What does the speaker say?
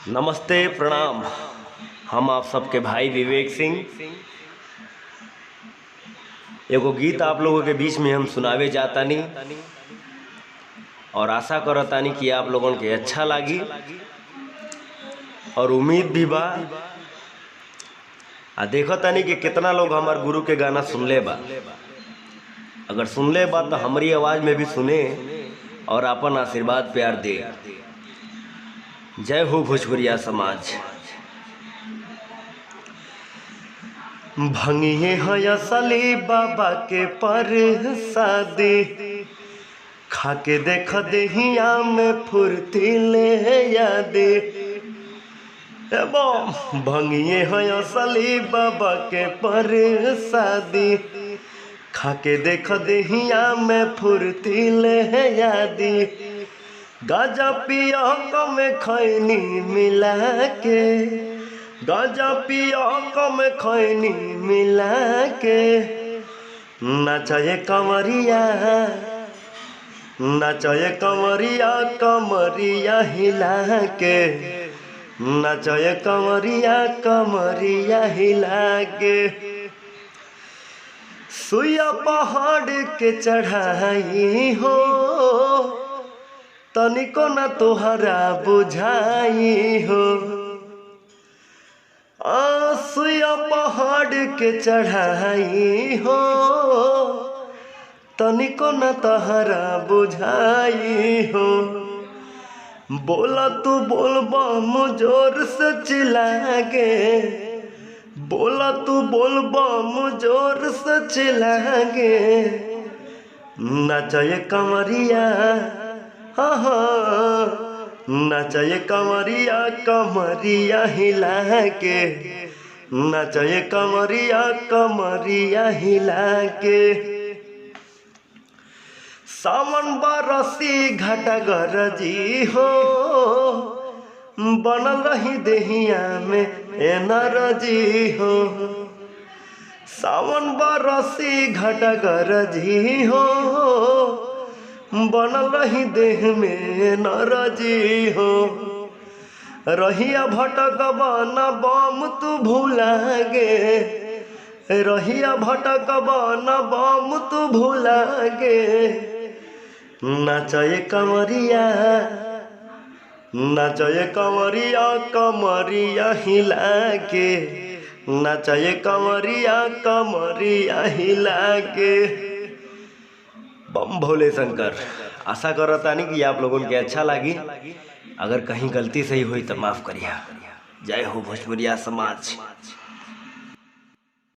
नमस्ते प्रणाम। हम आप सबके भाई विवेक सिंह। एगो गीत आप लोगों के बीच में हम सुनावे जातानी और आशा करतानी कि आप लोगों के अच्छा लागी और उम्मीद भी बा। देखो तानी कि कितना लोग हमार गुरु के गाना सुनले बा। अगर सुनले बा तो हमारी आवाज़ में भी सुने और अपन आशीर्वाद प्यार दे। जय हो भोजपुरिया समाज। भंगिए है असली बाबा के परसादी, खाके देख देहिया में फुर्तीले यादे। भंगिए है असली बाबा के परसादी, खाके देख देहिया में फुर्तीले यादी। गाजा पिया कम खैनी मिला के, गाजा पिया कम खैनी मिला के। नाचे कमरिया, नाचे कमरिया, कमरिया हिला के। नाचे कमरिया, कमरिया हिला के। सुइया पहाड़ के चढ़ाई हो, तनिको न तोहरा बुझाई हो। सुइया पहाड़ के चढ़ाई हो, तनिको न तोहरा बुझाई हो। बोला तू बोल बम जोर से चिल्ला के, बोला तू बोल बम जोर से चिल्ला के। नाचे कमरिया, हाँ हाँ, नाचे कमरिया, कमरिया हिला के। नाचे कमरिया, कमरिया हिला के। सावन बरसी घटा गरजी हो, बनल रही देहिया में एनर्जी हो। सावन बरसी घटा गरजी हो, बनल रही देह में नरजी हो। रहिया भटक बना बम तू भूला गे, रहिया भटक बना बम तू भूला गे। नाचे कमरिया, नाचे कमरिया, कमरिया हिला के। नाचे कमरिया, कमरिया हिला के। बम भोले शंकर। आशा करतानी कि आप लोगों के अच्छा लगी। अगर कहीं गलती सही हुई तो माफ़ करिए। जय हो भोजपुरिया समाज।